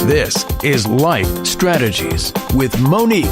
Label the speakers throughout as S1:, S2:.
S1: This is Life Strategies with Monique.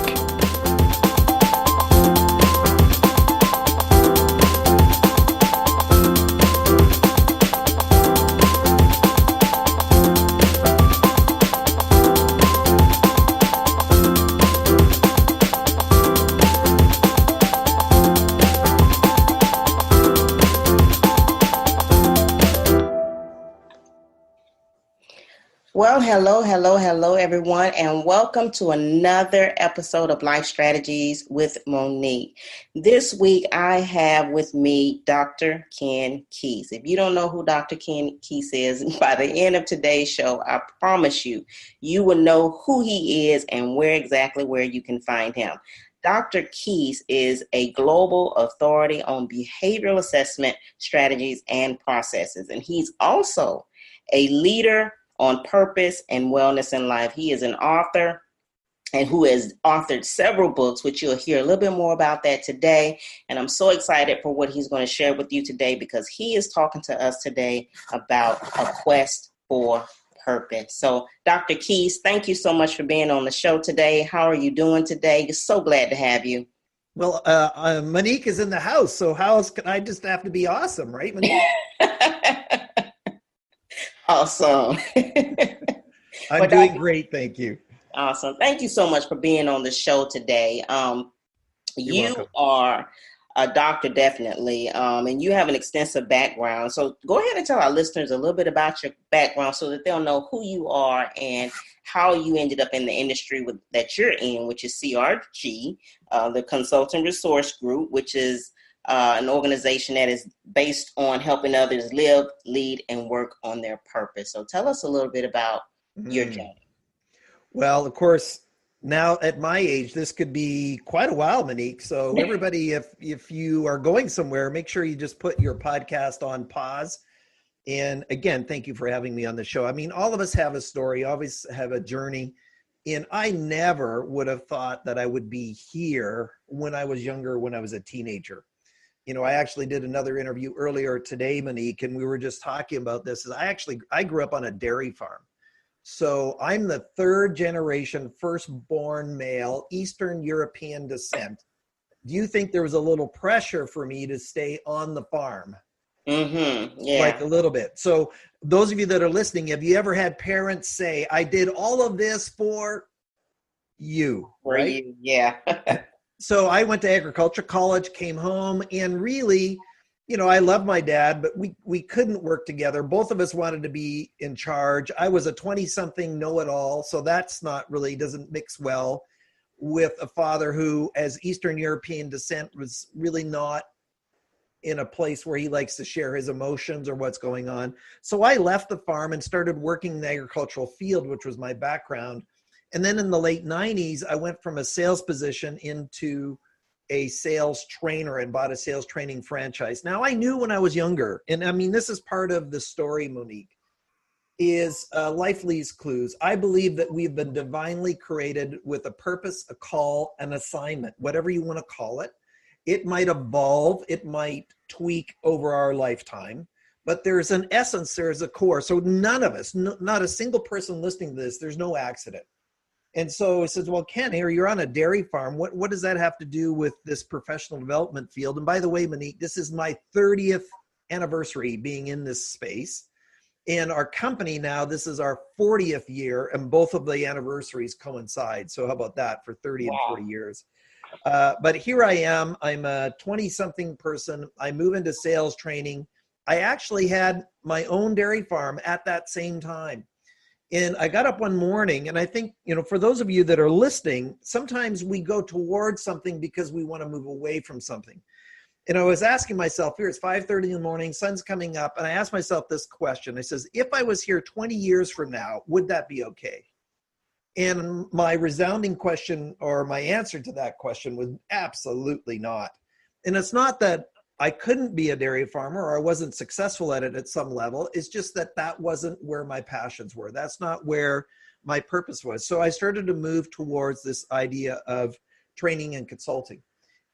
S2: Well, hello, everyone, and welcome to another episode of Life Strategies with Monique. This week, I have with me Dr. Keis. If you don't know who Dr. Keis is, by the end of today's show, I promise you, you will know who he is and where you can find him. Dr. Keis is a global authority on behavioral assessment strategies and processes, and he's also a leader on purpose and wellness in life. He is an author and who has authored several books, which you'll hear a little bit more about that today. And I'm so excited for what he's going to share with you today, because he is talking to us today about a quest for purpose. So Dr. Keis, thank you so much for being on the show today. How are you doing today? So glad to have you.
S3: Well, Monique is in the house, so how else can I just have to be awesome, right, Monique?
S2: Awesome.
S3: I'm doing great, thank you.
S2: Awesome. Thank you so much for being on the show today. You
S3: welcome.
S2: are a doctor, definitely, and you have an extensive background. So go ahead and tell our listeners a little bit about your background so that they'll know who you are and how you ended up in the industry that you're in, which is CRG, the Consultant Resource Group, which is an organization that is based on helping others live, lead, and work on their purpose. So tell us a little bit about your journey.
S3: Well, of course, now at my age, this could be quite a while, Monique. So everybody, if you are going somewhere, make sure you just put your podcast on pause. And again, thank you for having me on the show. I mean, all of us have a story, always have a journey. And I never would have thought that I would be here when I was younger, when I was a teenager. You know, I actually did another interview earlier today, Monique, and we were just talking about this. I grew up on a dairy farm. So I'm the third generation, firstborn male, Eastern European descent. Do you think there was a little pressure for me to stay on the farm?
S2: Mm-hmm. Yeah.
S3: Like a little bit. So those of you that are listening, have you ever had parents say, I did all of this for you?
S2: For
S3: right?
S2: you, yeah.
S3: So I went to agriculture college, came home, and really, you know, I love my dad, but we couldn't work together. Both of us wanted to be in charge. I was a 20-something know-it-all, so that's not really, doesn't mix well with a father who, as Eastern European descent, was really not in a place where he likes to share his emotions or what's going on. So I left the farm and started working in the agricultural field, which was my background. And then in the late 90s, I went from a sales position into a sales trainer and bought a sales training franchise. Now, I knew when I was younger, and I mean, this is part of the story, Monique, is life leaves clues. I believe that we've been divinely created with a purpose, a call, an assignment, whatever you want to call it. It might evolve, it might tweak over our lifetime, but there's an essence, there's a core. So none of us, not a single person listening to this, there's no accident. And so he says, well, Ken, here you're on a dairy farm. What does that have to do with this professional development field? And by the way, Monique, this is my 30th anniversary being in this space. And our company now, this is our 40th year, and both of the anniversaries coincide. So how about that for 30 and 40 years? But here I am. I'm a 20-something person. I move into sales training. I actually had my own dairy farm at that same time. And I got up one morning, and I think, you know, for those of you that are listening, sometimes we go towards something because we want to move away from something. And I was asking myself, here it's 5:30 in the morning, sun's coming up, and I asked myself this question. I says, if I was here 20 years from now, would that be okay? And my resounding question, or my answer to that question, was absolutely not. And it's not that I couldn't be a dairy farmer or I wasn't successful at it at some level. It's just that that wasn't where my passions were. That's not where my purpose was. So I started to move towards this idea of training and consulting.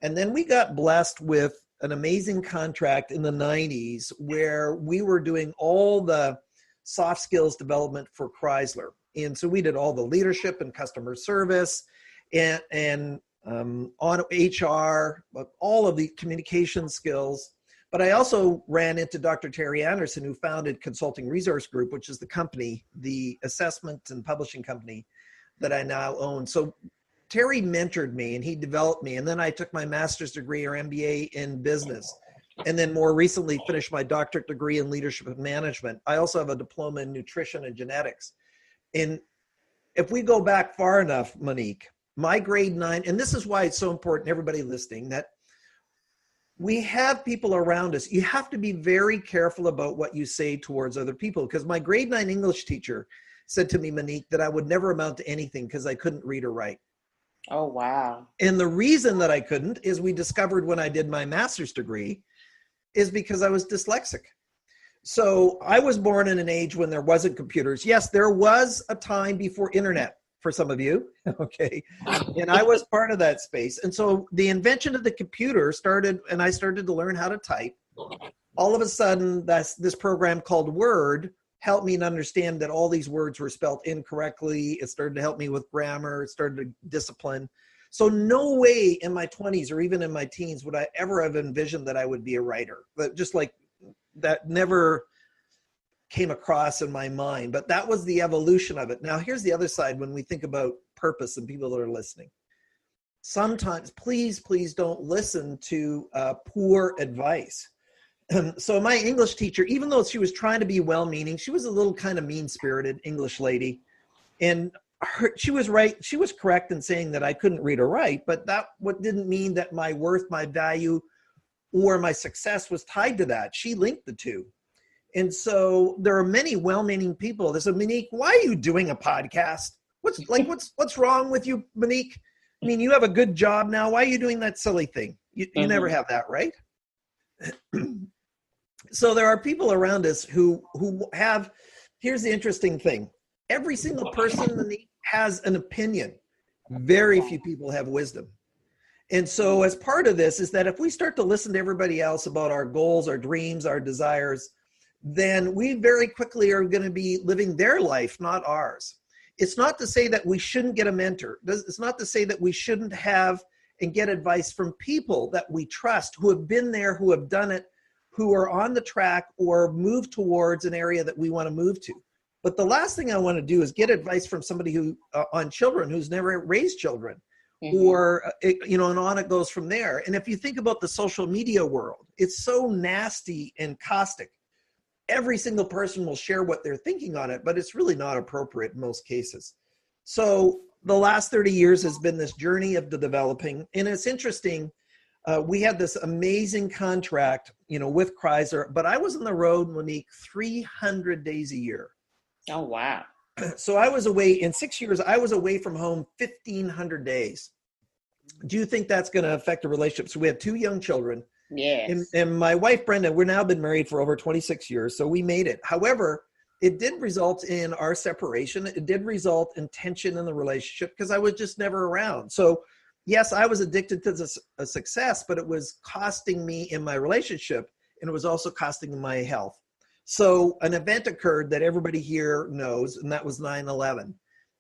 S3: And then we got blessed with an amazing contract in the 90s where we were doing all the soft skills development for Chrysler. And so we did all the leadership and customer service and on HR, all of the communication skills. But I also ran into Dr. Terry Anderson, who founded Consulting Resource Group, which is the company, the assessment and publishing company that I now own. So Terry mentored me and he developed me. And then I took my master's degree or MBA in business. And then more recently finished my doctorate degree in leadership and management. I also have a diploma in nutrition and genetics. And if we go back far enough, Monique, my grade 9, and this is why it's so important, everybody listening, that we have people around us. You have to be very careful about what you say towards other people, because my grade 9 English teacher said to me, Monique, that I would never amount to anything because I couldn't read or write.
S2: Oh, wow.
S3: And the reason that I couldn't is we discovered when I did my master's degree is because I was dyslexic. So I was born in an age when there wasn't computers. Yes, there was a time before internet for some of you, okay? And I was part of that space. And so the invention of the computer started, and I started to learn how to type. All of a sudden, this program called Word helped me to understand that all these words were spelled incorrectly. It started to help me with grammar. It started to discipline. So no way in my 20s or even in my teens would I ever have envisioned that I would be a writer. But just like that never came across in my mind, but that was the evolution of it. Now, here's the other side when we think about purpose and people that are listening. Sometimes, please don't listen to poor advice. So my English teacher, even though she was trying to be well-meaning, she was a little kind of mean-spirited English lady. And she was right. She was correct in saying that I couldn't read or write, but that didn't mean that my worth, my value, or my success was tied to that. She linked the two. And so there are many well-meaning people that said, Monique, why are you doing a podcast? What's wrong with you, Monique? I mean, you have a good job now. Why are you doing that silly thing? You never have that, right? So there are people around us who have, here's the interesting thing. Every single person, Monique, has an opinion. Very few people have wisdom. And so as part of this is that if we start to listen to everybody else about our goals, our dreams, our desires, then we very quickly are going to be living their life, not ours. It's not to say that we shouldn't get a mentor. It's not to say that we shouldn't have and get advice from people that we trust, who have been there, who have done it, who are on the track or move towards an area that we want to move to. But the last thing I want to do is get advice from somebody who on children who's never raised children. Or, and on it goes from there. And if you think about the social media world, it's so nasty and caustic. Every single person will share what they're thinking on it, but it's really not appropriate in most cases. So the last 30 years has been this journey of the developing. And it's interesting. We had this amazing contract, with Chrysler, but I was on the road, Monique, 300 days a year.
S2: Oh, wow.
S3: So I was away in 6 years. I was away from home 1,500 days. Do you think that's going to affect a relationship? So we have 2 young children.
S2: Yes.
S3: And my wife, Brenda, we're now been married for over 26 years. So we made it. However, it did result in our separation. It did result in tension in the relationship because I was just never around. So yes, I was addicted to a success, but it was costing me in my relationship, and it was also costing my health. So an event occurred that everybody here knows, and that was 9/11.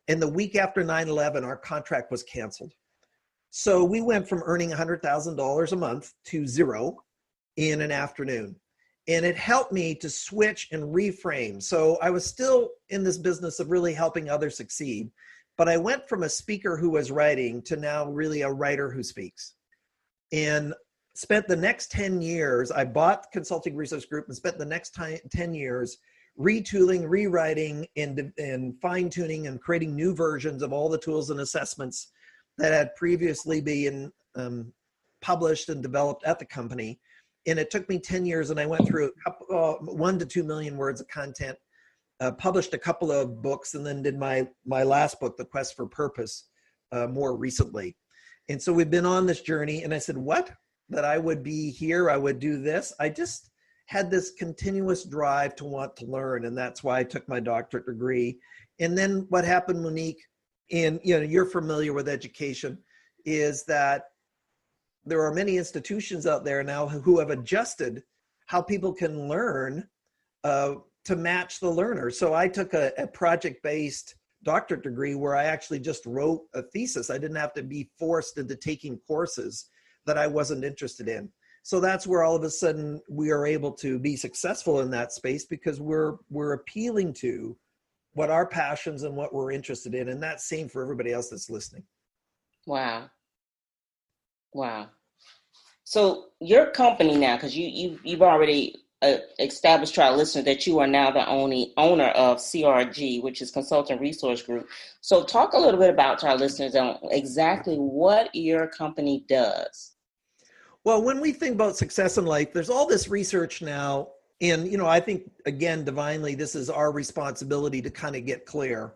S3: And the week after 9/11, our contract was canceled. So we went from earning $100,000 a month to zero in an afternoon. And it helped me to switch and reframe. So I was still in this business of really helping others succeed. But I went from a speaker who was writing to now really a writer who speaks. And spent the next 10 years, I bought Consulting Resource Group and spent the next 10 years retooling, rewriting, and fine-tuning and creating new versions of all the tools and assessments that had previously been published and developed at the company. And it took me 10 years, and I went through 1 to 2 million words of content, published a couple of books, and then did my last book, The Quest for Purpose, more recently. And so we've been on this journey, and I said, what? That I would be here, I would do this. I just had this continuous drive to want to learn, and that's why I took my doctorate degree. And then what happened, Monique, and you're familiar with education, is that there are many institutions out there now who have adjusted how people can learn to match the learner. So I took a project-based doctorate degree where I actually just wrote a thesis. I didn't have to be forced into taking courses that I wasn't interested in. So that's where all of a sudden we are able to be successful in that space because we're appealing to what our passions and what we're interested in. And that's same for everybody else that's listening.
S2: Wow. Wow. So your company now, because you've already established to our listeners that you are now the only owner of CRG, which is Consultant Resource Group. So talk a little bit about to our listeners on exactly what your company does.
S3: Well, when we think about success in life, there's all this research now. And, I think, again, divinely, this is our responsibility to kind of get clear,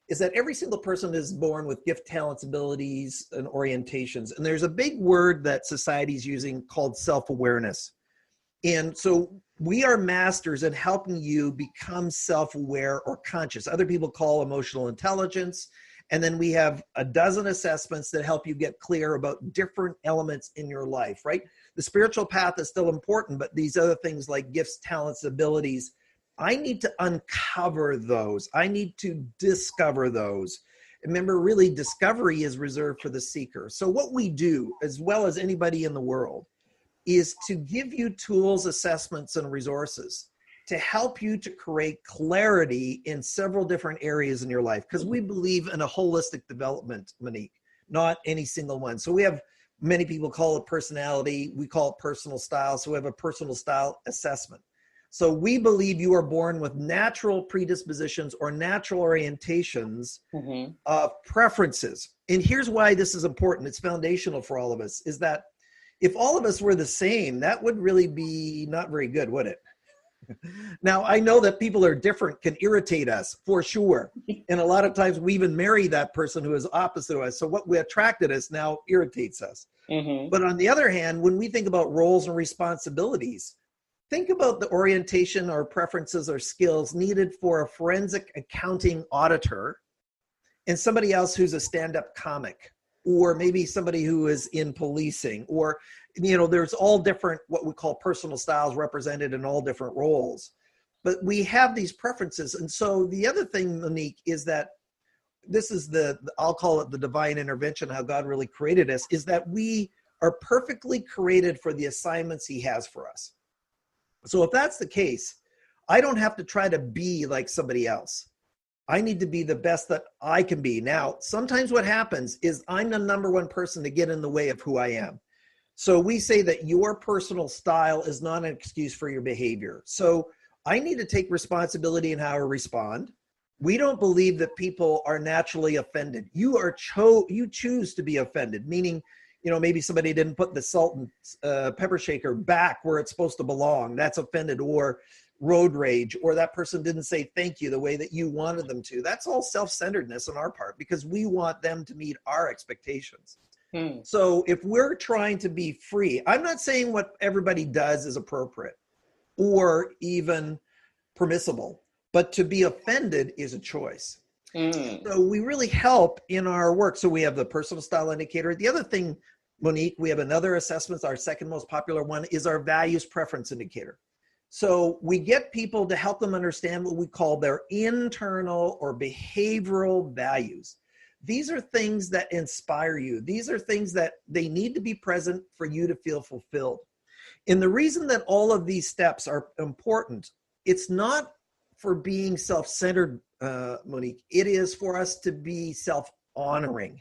S3: is that every single person is born with gift, talents, abilities, and orientations. And there's a big word that society's using called self-awareness. And so we are masters in helping you become self-aware or conscious. Other people call emotional intelligence. And then we have a dozen assessments that help you get clear about different elements in your life, right? The spiritual path is still important, but these other things like gifts, talents, abilities, I need to uncover those. I need to discover those. Remember, really, discovery is reserved for the seeker. So what we do, as well as anybody in the world, is to give you tools, assessments, and resources to help you to create clarity in several different areas in your life. Because we believe in a holistic development, Monique, not any single one. So we have, many people call it personality. We call it personal style. So we have a personal style assessment. So we believe you are born with natural predispositions or natural orientations of preferences. And here's why this is important. It's foundational for all of us, is that if all of us were the same, that would really be not very good, would it? Now, I know that people are different can irritate us for sure. And a lot of times we even marry that person who is opposite of us. So what we attracted us now irritates us. But on the other hand, when we think about roles and responsibilities, think about the orientation or preferences or skills needed for a forensic accounting auditor and somebody else who's a stand-up comic, or maybe somebody who is in policing, or, there's all different, what we call personal styles represented in all different roles. But we have these preferences. And so the other thing, Monique, is that this is I'll call it the divine intervention, how God really created us, is that we are perfectly created for the assignments he has for us. So if that's the case, I don't have to try to be like somebody else. I need to be the best that I can be. Now, sometimes what happens is I'm the number one person to get in the way of who I am. So we say that your personal style is not an excuse for your behavior. So I need to take responsibility in how I respond. We don't believe that people are naturally offended. You choose to be offended, meaning, maybe somebody didn't put the salt and pepper shaker back where it's supposed to belong. That's offended. Or road rage, or that person didn't say thank you the way that you wanted them to. That's all self-centeredness on our part because we want them to meet our expectations. So if we're trying to be free, I'm not saying what everybody does is appropriate or even permissible, but to be offended is a choice. So we really help in our work. So we have the personal style indicator. The other thing, Monique, we have another assessment. Our second most popular one is our values preference indicator. So we get people to help them understand what we call their internal or behavioral values. These are things that inspire you. These are things that they need to be present for you to feel fulfilled. And the reason that all of these steps are important, it's not for being self-centered, Monique. It is for us to be self-honoring.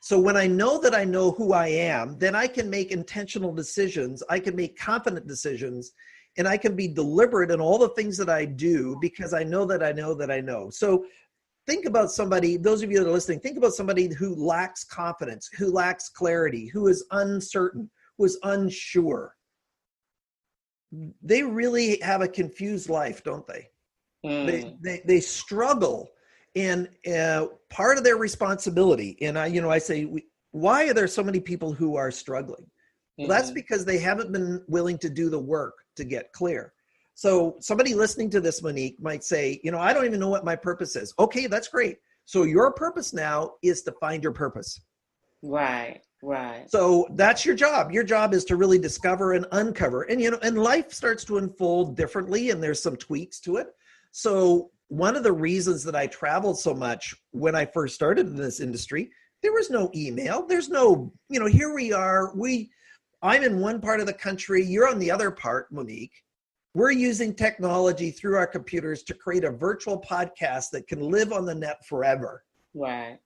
S3: So when I know that I know who I am, then I can make intentional decisions. I can make confident decisions. And I can be deliberate in all the things that I do because I know that I know that I know. So think about somebody, those of you that are listening, think about somebody who lacks confidence, who lacks clarity, who is uncertain, who is unsure. They really have a confused life, don't they? They struggle. And part of their responsibility, and I say, why are there so many people who are struggling? Well, that's because they haven't been willing to do the work to get clear. So somebody listening to this, Monique, might say, I don't even know what my purpose is. Okay, that's great. So your purpose now is to find your purpose.
S2: Right.
S3: So that's your job. Your job is to really discover and uncover. And, and life starts to unfold differently, and there's some tweaks to it. So one of the reasons that I traveled so much when I first started in this industry, there was no email. There's no, here we are. I'm in one part of the country. You're on the other part, Monique. We're using technology through our computers to create a virtual podcast that can live on the net forever.
S2: Right.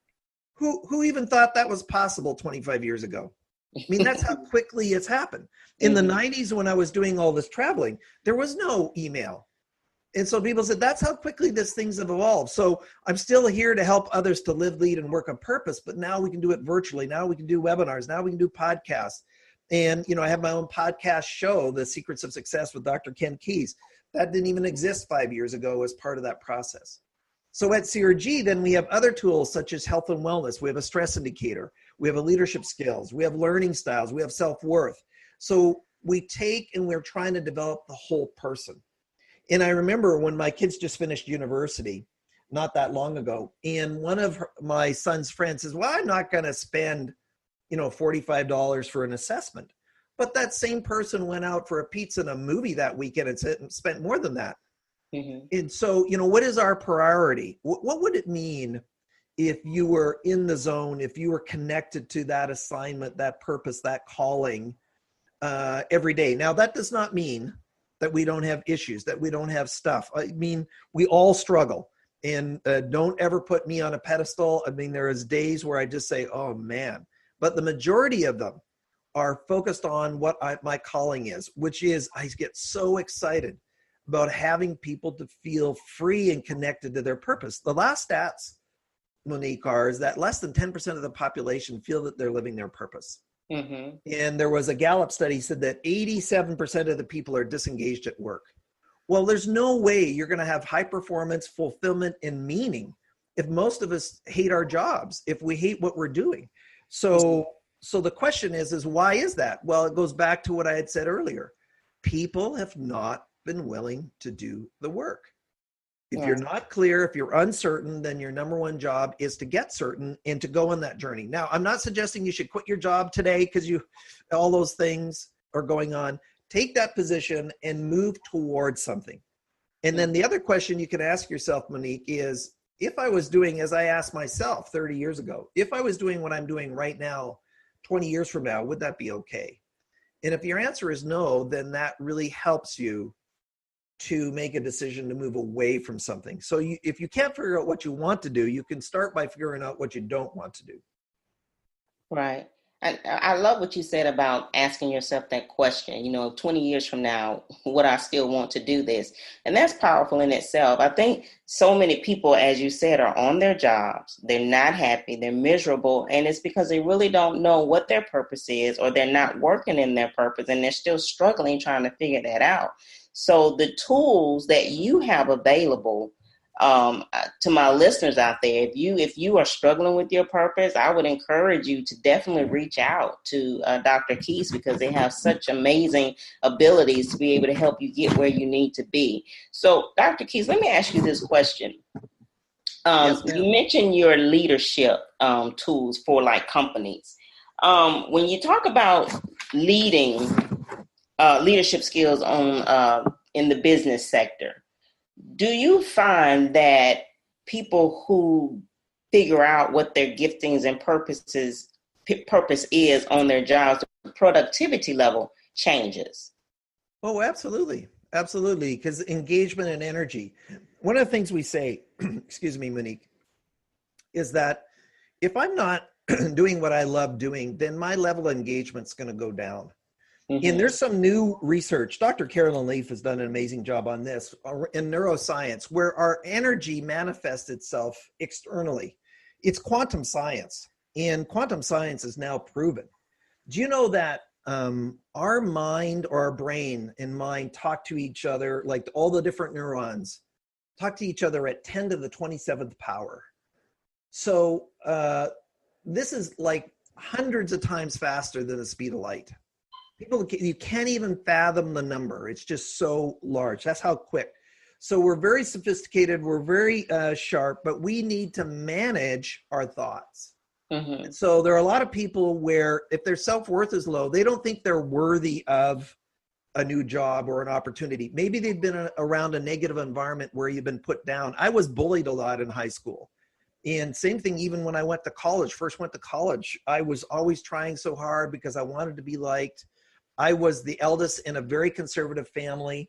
S3: Who even thought that was possible 25 years ago? I mean, that's how quickly it's happened. In the 90s, when I was doing all this traveling, there was no email. And so people said, that's how quickly these things have evolved. So I'm still here to help others to live, lead, and work on purpose. But now we can do it virtually. Now we can do webinars. Now we can do podcasts. And, I have my own podcast show, The Secrets of Success with Dr. Keis. That didn't even exist 5 years ago as part of that process. So at CRG, then we have other tools such as health and wellness. We have a stress indicator. We have a leadership skills. We have learning styles. We have self-worth. So we take and we're trying to develop the whole person. And I remember when my kids just finished university not that long ago, and one of my son's friends says, well, I'm not going to spend, $45 for an assessment. But that same person went out for a pizza and a movie that weekend and spent more than that. Mm-hmm. And so, what is our priority? What would it mean if you were in the zone, if you were connected to that assignment, that purpose, that calling every day? Now, that does not mean that we don't have issues, that we don't have stuff. I mean, we all struggle. And don't ever put me on a pedestal. I mean, there is days where I just say, oh, man. But the majority of them are focused on what my calling is, which is I get so excited about having people to feel free and connected to their purpose. The last stats, Monique, is that less than 10% of the population feel that they're living their purpose. Mm-hmm. And there was a Gallup study said that 87% of the people are disengaged at work. Well, there's no way you're going to have high performance, fulfillment, and meaning if most of us hate our jobs, if we hate what we're doing. So the question is why is that? Well, it goes back to what I had said earlier. People have not been willing to do the work. If you're not clear, if you're uncertain, then your number one job is to get certain and to go on that journey. Now, I'm not suggesting you should quit your job today because all those things are going on. Take that position and move towards something. And then the other question you can ask yourself, Monique, is if I was doing, as I asked myself 30 years ago, if I was doing what I'm doing right now, 20 years from now, would that be okay? And if your answer is no, then that really helps you to make a decision to move away from something. So if you can't figure out what you want to do, you can start by figuring out what you don't want to do.
S2: Right. I love what you said about asking yourself that question, 20 years from now, would I still want to do this? And that's powerful in itself. I think so many people, as you said, are on their jobs. They're not happy. They're miserable. And it's because they really don't know what their purpose is, or they're not working in their purpose and they're still struggling trying to figure that out. So the tools that you have available to my listeners out there, if you are struggling with your purpose, I would encourage you to definitely reach out to Dr. Keis, because they have such amazing abilities to be able to help you get where you need to be. So, Dr. Keis, let me ask you this question.
S3: Yes,
S2: you mentioned your leadership tools for companies. When you talk about leadership skills in the business sector, do you find that people who figure out what their giftings and purpose is on their jobs, the productivity level changes?
S3: Oh, absolutely. Absolutely. Because engagement and energy. One of the things we say, excuse me, Monique, is that if I'm not doing what I love doing, then my level of engagement is going to go down. Mm-hmm. And there's some new research. Dr. Carolyn Leaf has done an amazing job on this in neuroscience, where our energy manifests itself externally. It's quantum science, and quantum science is now proven. Do you know that our mind, or our brain and mind, talk to each other, like all the different neurons, talk to each other at 10 to the 27th power? So this is like hundreds of times faster than the speed of light. You can't even fathom the number. It's just so large. That's how quick. So we're very sophisticated. We're very sharp, but we need to manage our thoughts. Mm-hmm. So there are a lot of people where if their self-worth is low, they don't think they're worthy of a new job or an opportunity. Maybe they've been around a negative environment where you've been put down. I was bullied a lot in high school. And same thing, even when I went to college, first went to college, I was always trying so hard because I wanted to be liked. I was the eldest in a very conservative family,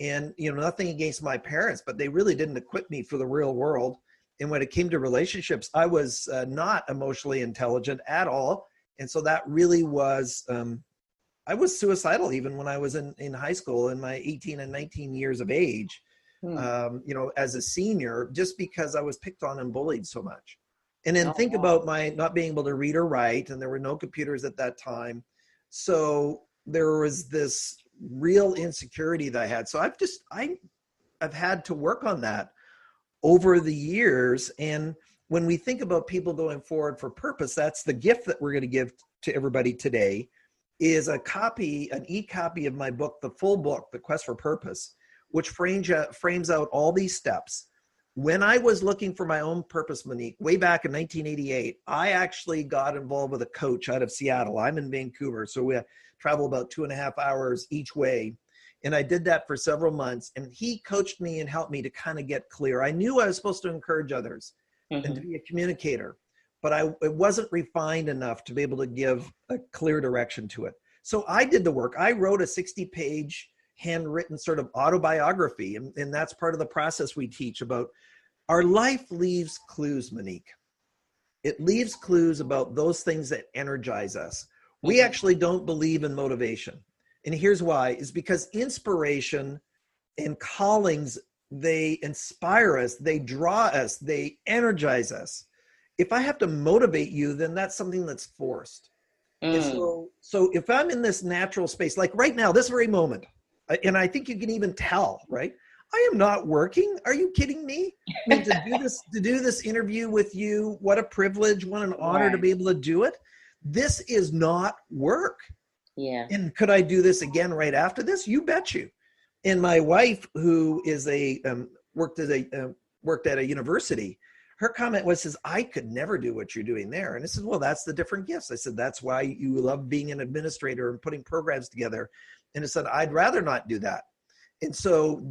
S3: and, you know, nothing against my parents, but they really didn't equip me for the real world. And when it came to relationships, I was not emotionally intelligent at all. And so that really was, I was suicidal even when I was in high school in my 18 and 19 years of age. You know, as a senior, just because I was picked on and bullied so much. And then think about my not being able to read or write, and there were no computers at that time. So there was this real insecurity that I had. So I've had to work on that over the years. And when we think about people going forward for purpose, that's the gift that we're going to give to everybody today, is an e-copy of my book, the full book, The Quest for Purpose, which frames out all these steps. When I was looking for my own purpose, Monique, way back in 1988, I actually got involved with a coach out of Seattle. I'm in Vancouver, so we travel about 2.5 hours each way. And I did that for several months, and he coached me and helped me to kind of get clear. I knew I was supposed to encourage others and to be a communicator, but it wasn't refined enough to be able to give a clear direction to it. So I did the work. I wrote a 60-page handwritten sort of autobiography. And that's part of the process we teach about our life leaves clues, Monique. It leaves clues about those things that energize us. We actually don't believe in motivation. And here's why, is because inspiration and callings, they inspire us, they draw us, they energize us. If I have to motivate you, then that's something that's forced. And so if I'm in this natural space, like right now, this very moment, and I think you can even tell, right? I am not working. Are you kidding me? I mean, to do this interview with you, what a privilege, what an honor to be able to do it. This is not work.
S2: Yeah.
S3: And could I do this again right after this? You bet you. And my wife, who is worked at a university, her comment was, I could never do what you're doing there. And I said, well, that's the different gifts. I said, that's why you love being an administrator and putting programs together. And I said, I'd rather not do that. And so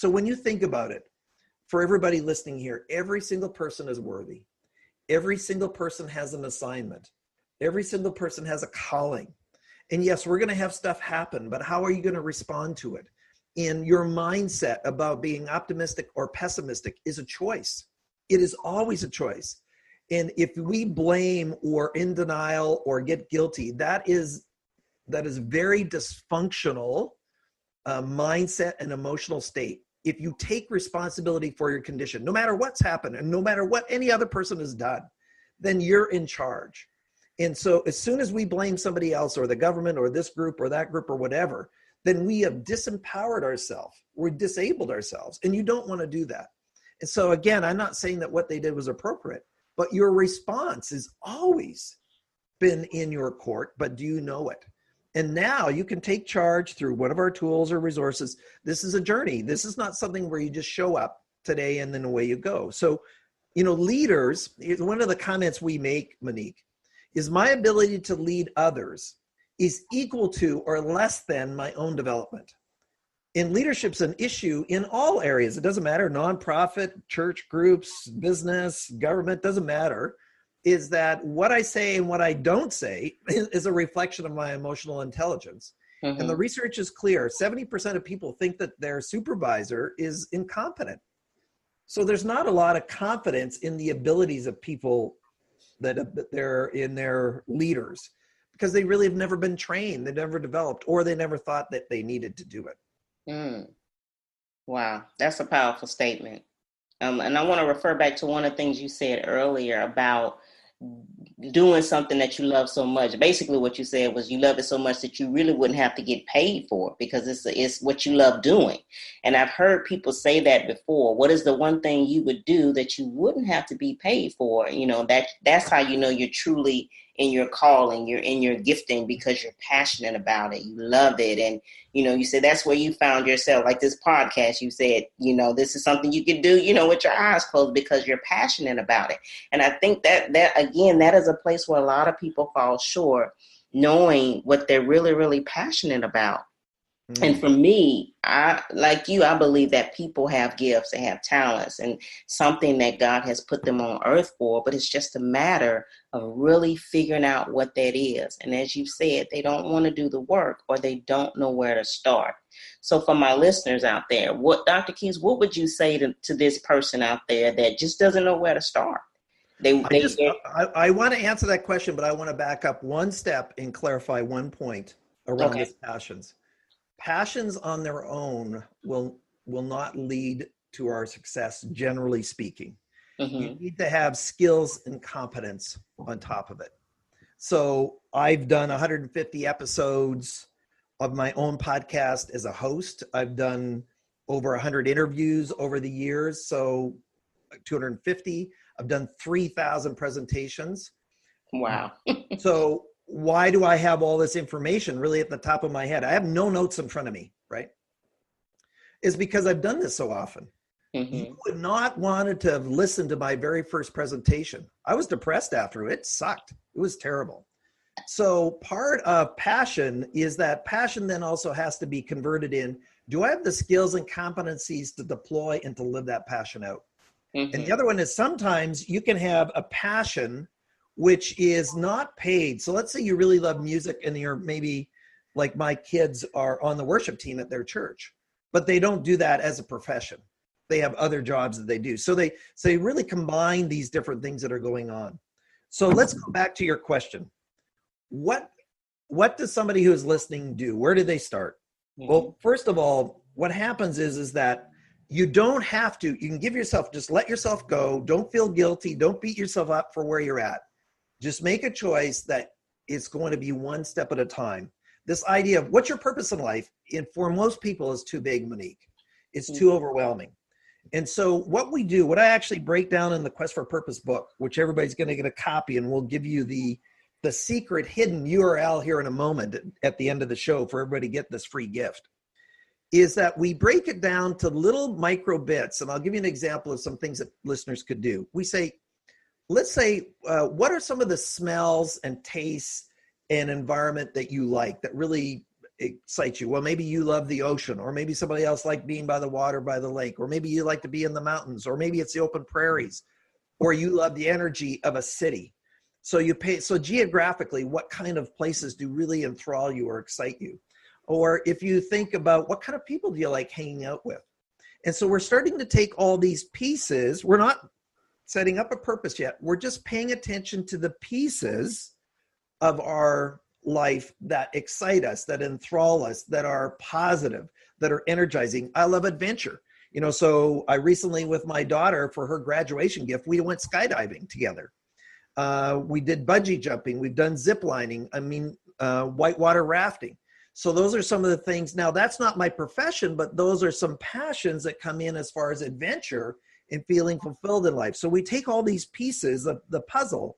S3: when you think about it, for everybody listening here, every single person is worthy. Every single person has an assignment. Every single person has a calling. And yes, we're going to have stuff happen, but how are you going to respond to it? And your mindset about being optimistic or pessimistic is a choice. It is always a choice. And if we blame or in denial or get guilty, that is very dysfunctional mindset and emotional state. If you take responsibility for your condition, no matter what's happened and no matter what any other person has done, then you're in charge. And so as soon as we blame somebody else or the government or this group or that group or whatever, then we have disempowered ourselves. We're disabled ourselves. And you don't want to do that. And so again, I'm not saying that what they did was appropriate, but your response has always been in your court, but do you know it? And now you can take charge through one of our tools or resources. This is a journey. This is not something where you just show up today and then away you go. So, leaders, one of the comments we make, Monique, is my ability to lead others is equal to or less than my own development. And leadership's an issue in all areas. It doesn't matter, nonprofit, church groups, business, government, doesn't matter. Is that what I say and what I don't say is a reflection of my emotional intelligence. And the research is clear. 70% of people think that their supervisor is incompetent. So there's not a lot of confidence in the abilities of people that they're in their leaders because they really have never been trained. They've never developed, or they never thought that they needed to do it.
S2: Wow, that's a powerful statement. And I want to refer back to one of the things you said earlier about doing something that you love so much. Basically what you said was you love it so much that you really wouldn't have to get paid for it because it's what you love doing. And I've heard people say that before. What is the one thing you would do that you wouldn't have to be paid for? That's how you're truly in your calling, you're in your gifting because you're passionate about it. You love it. And, you said that's where you found yourself, like this podcast, you said, this is something you can do, with your eyes closed because you're passionate about it. And I think that again, that is a place where a lot of people fall short, knowing what they're really, really passionate about. And for me, I like you, I believe that people have gifts, they have talents and something that God has put them on earth for, but it's just a matter of really figuring out what that is. And as you said, they don't want to do the work or they don't know where to start. So for my listeners out there, what Dr. Keys, what would you say to this person out there that just doesn't know where to start?
S3: I want to answer that question, but I want to back up one step and clarify one point around
S2: Okay.
S3: this passions. Passions on their own will not lead to our success, generally speaking. You need to have skills and competence on top of it. So I've done 150 episodes of my own podcast as a host. I've done over 100 interviews over the years, so 250. I've done 3,000 presentations.
S2: Wow.
S3: So why do I have all this information really at the top of my head? I have no notes in front of me, right? It's because I've done this so often. You would not wanted to have listened to my very first presentation. I was depressed after it. It sucked. It was terrible. So part of passion is that passion then also has to be converted in, do I have the skills and competencies to deploy and to live that passion out? And the other one is sometimes you can have a passion which is not paid. So let's say you really love music and you're maybe like my kids are on the worship team at their church, but they don't do that as a profession. They have other jobs that they do. So they really combine these different things that are going on. So let's go back to your question. What does somebody who is listening do? Where do they start? Well, first of all, what happens is that you don't have to, you can give yourself, just let yourself go. Don't feel guilty. Don't beat yourself up for where you're at. Just make a choice that it's going to be one step at a time. This idea of what's your purpose in life, for most people is too big, Monique. It's too overwhelming. And so what we do, what I actually break down in the Quest for Purpose book, which everybody's going to get a copy, and we'll give you the secret hidden URL here in a moment at the end of the show for everybody to get this free gift, is that we break it down to little micro bits. And I'll give you an example of some things that listeners could do. We say, let's say, what are some of the smells and tastes and environment that you like that really excites you? Well, maybe you love the ocean, or maybe somebody else like being by the water, by the lake, or maybe you like to be in the mountains, or maybe it's the open prairies, or you love the energy of a city. So so geographically, what kind of places do really enthrall you or excite you? Or if you think about what kind of people do you like hanging out with? And so we're starting to take all these pieces. We're not setting up a purpose yet. We're just paying attention to the pieces of our life that excite us, that enthrall us, that are positive, that are energizing. I love adventure. So I recently, with my daughter, for her graduation gift, we went skydiving together. We did bungee jumping. We've done zip lining. Whitewater rafting. So those are some of the things. Now, that's not my profession, but those are some passions that come in as far as adventure and feeling fulfilled in life. So we take all these pieces of the puzzle,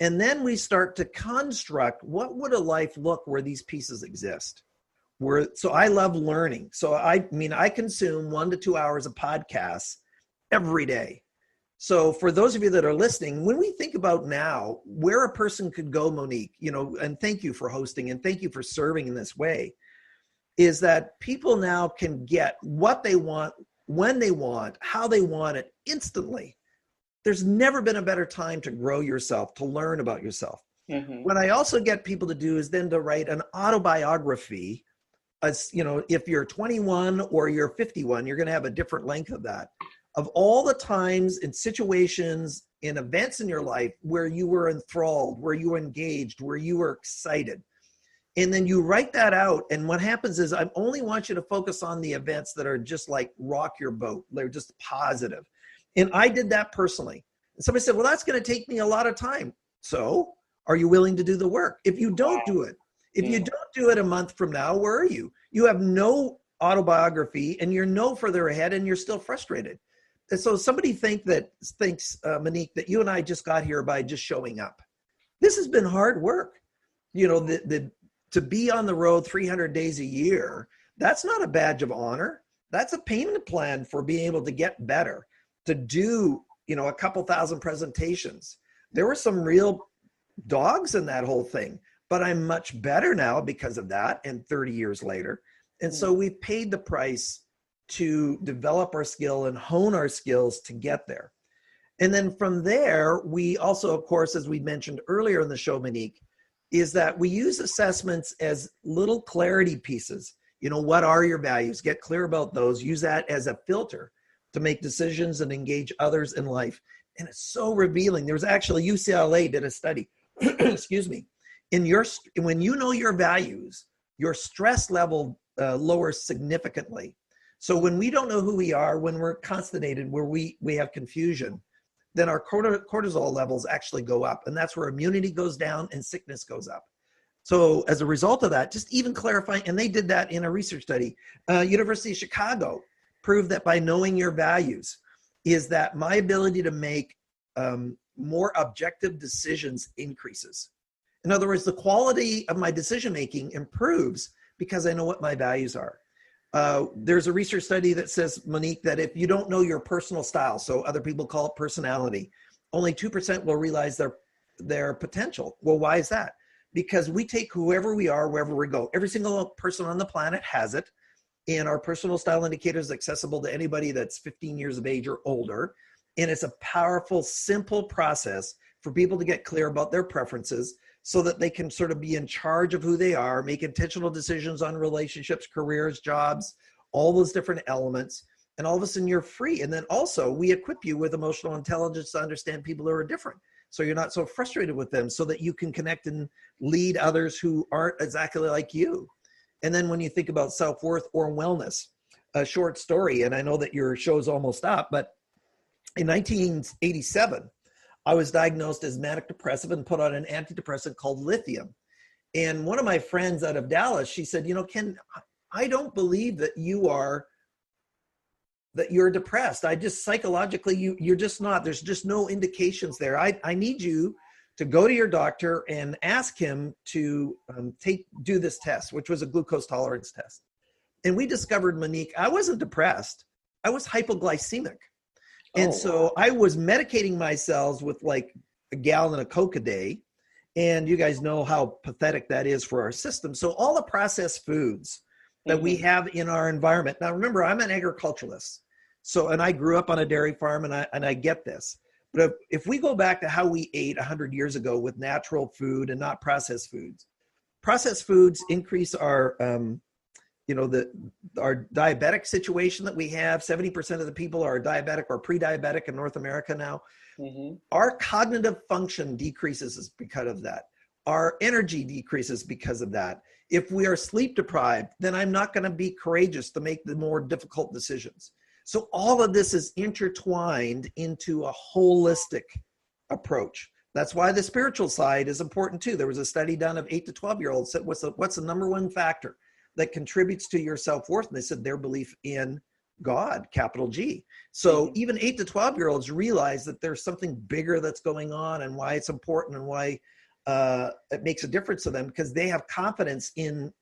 S3: and then we start to construct, what would a life look where these pieces exist? So I love learning. So I consume 1 to 2 hours of podcasts every day. So for those of you that are listening, when we think about now where a person could go, Monique, and thank you for hosting and thank you for serving in this way, is that people now can get what they want, when they want, how they want it instantly. There's never been a better time to grow yourself, to learn about yourself. What I also get people to do is then to write an autobiography. If you're 21 or you're 51, you're going to have a different length of that, of all the times and situations and events in your life where you were enthralled, where you were engaged, where you were excited. And then you write that out. And what happens is I only want you to focus on the events that are just like rock your boat. They're just positive. And I did that personally. And somebody said, well, that's going to take me a lot of time. So are you willing to do the work? If you don't do it, a month from now, where are you? You have no autobiography and you're no further ahead and you're still frustrated. And so somebody thinks, Monique, that you and I just got here by just showing up. This has been hard work. To be on the road 300 days a year, that's not a badge of honor. That's a payment plan for being able to get better, to do, a couple thousand presentations. There were some real dogs in that whole thing, but I'm much better now because of that. And 30 years later, And so we've paid the price to develop our skill and hone our skills to get there. And then from there, we also, of course, as we mentioned earlier in the show, Monique, is that we use assessments as little clarity pieces. You know, what are your values? Get clear about those. Use that as a filter to make decisions and engage others in life. And it's so revealing. There was actually, UCLA did a study, excuse me, when you know your values, your stress level lowers significantly. So when we don't know who we are, when we're consternated, where we have confusion, then our cortisol levels actually go up. And that's where immunity goes down and sickness goes up. So as a result of that, just even clarifying, and they did that in a research study, University of Chicago proved that by knowing your values is that my ability to make more objective decisions increases. In other words, the quality of my decision-making improves because I know what my values are. There's a research study that says, Monique, that if you don't know your personal style, so other people call it personality, only 2% will realize their potential. Well, why is that? Because we take whoever we are, wherever we go. Every single person on the planet has it. And our personal style indicator is accessible to anybody that's 15 years of age or older. And it's a powerful, simple process for people to get clear about their preferences so that they can sort of be in charge of who they are, make intentional decisions on relationships, careers, jobs, all those different elements. And all of a sudden you're free. And then also we equip you with emotional intelligence to understand people who are different. So you're not so frustrated with them so that you can connect and lead others who aren't exactly like you. And then when you think about self-worth or wellness, a short story, and I know that your show's almost up, but in 1987, I was diagnosed as manic depressive and put on an antidepressant called lithium. And one of my friends out of Dallas, she said, you know, Ken, I don't believe that you're depressed. I just psychologically, you're just not. There's just no indications there. I need you to go to your doctor and ask him to do this test, which was a glucose tolerance test. And we discovered, Monique, I wasn't depressed. I was hypoglycemic. And so I was medicating myself with like a gallon of Coke a day. And you guys know how pathetic that is for our system. So all the processed foods that we have in our environment. Now, remember, I'm an agriculturalist. So, and I grew up on a dairy farm and I get this. But if we go back to how we ate 100 years ago with natural food and not processed foods increase our, our diabetic situation that we have. 70% of the people are diabetic or pre-diabetic in North America now. Our cognitive function decreases because of that. Our energy decreases because of that. If we are sleep deprived, then I'm not going to be courageous to make the more difficult decisions. So all of this is intertwined into a holistic approach. That's why the spiritual side is important too. There was a study done of 8 to 12-year-olds that what's the number one factor that contributes to your self-worth? And they said their belief in God, capital G. So even 8 to 12-year-olds realize that there's something bigger that's going on and why it's important and why it makes a difference to them, because they have confidence in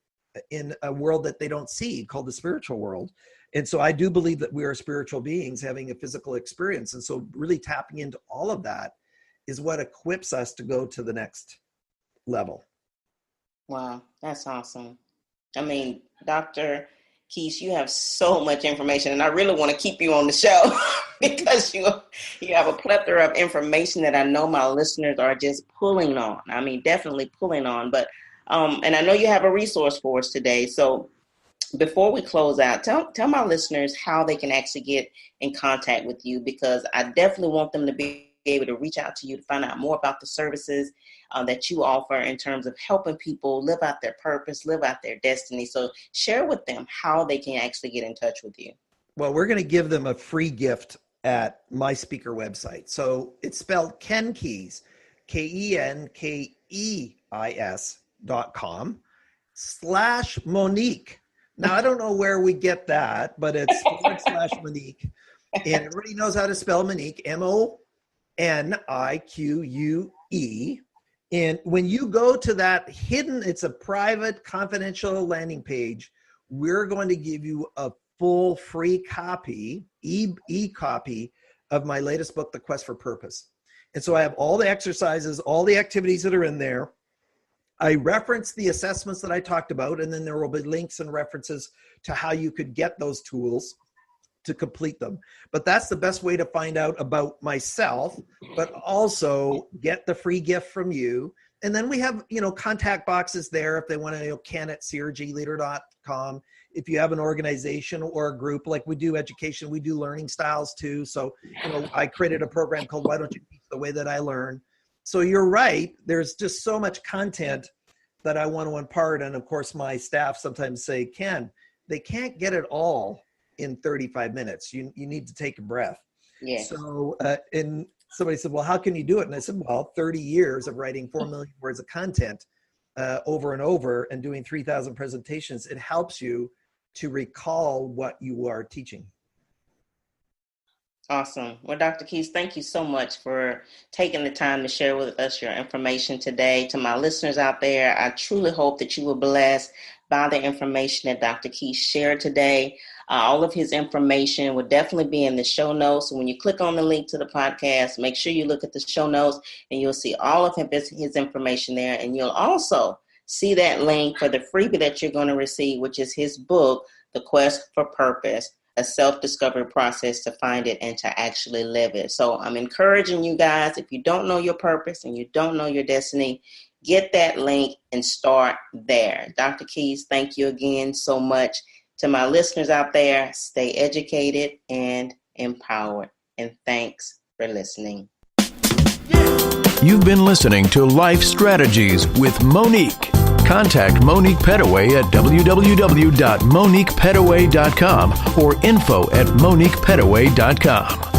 S3: a world that they don't see called the spiritual world. And so I do believe that we are spiritual beings having a physical experience. And so really tapping into all of that is what equips us to go to the next level.
S2: Wow, that's awesome. I mean, Dr. Keis, you have so much information, and I really want to keep you on the show because you have a plethora of information that I know my listeners are just pulling on. I mean, definitely pulling on. But and I know you have a resource for us today. So before we close out, tell my listeners how they can actually get in contact with you, because I definitely want them to be able to reach out to you to find out more about the services that you offer in terms of helping people live out their purpose, live out their destiny. So share with them how they can actually get in touch with you.
S3: Well, we're going to give them a free gift at my speaker website. So it's spelled Ken Keis, KenKeis.com/Monique. Now, I don't know where we get that, but it's /Monique. And everybody knows how to spell Monique, MONIQUE. And when you go to that hidden, it's a private, confidential landing page, we're going to give you a full free copy, e-copy of my latest book, The Quest for Purpose. And so I have all the exercises, all the activities that are in there. I reference the assessments that I talked about, and then there will be links and references to how you could get those tools to complete them. But that's the best way to find out about myself, but also get the free gift from you. And then we have, contact boxes there if they want to, ken@crgleader.com. If you have an organization or a group, like we do education, we do learning styles too. So, I created a program called Why Don't You Teach the Way That I Learn? So you're right. There's just so much content that I want to impart. And of course, my staff sometimes say, Ken, they can't get it all in 35 minutes. You need to take a breath.
S2: Yeah.
S3: So, and somebody said, well, how can you do it? And I said, well, 30 years of writing 4 million words of content over and over and doing 3,000 presentations, it helps you to recall what you are teaching.
S2: Awesome. Well, Dr. Keis, thank you so much for taking the time to share with us your information today. To my listeners out there, I truly hope that you were blessed by the information that Dr. Keis shared today. All of his information will definitely be in the show notes. So when you click on the link to the podcast, make sure you look at the show notes and you'll see all of his information there. And you'll also see that link for the freebie that you're going to receive, which is his book, The Quest for Purpose, a self-discovery process to find it and to actually live it. So I'm encouraging you guys, if you don't know your purpose and you don't know your destiny, get that link and start there. Dr. Keis, thank you again so much. To my listeners out there, stay educated and empowered. And thanks for listening.
S1: You've been listening to Life Strategies with Monique. Contact Monique Pettaway at www.moniquepettaway.com or info@moniquepettaway.com.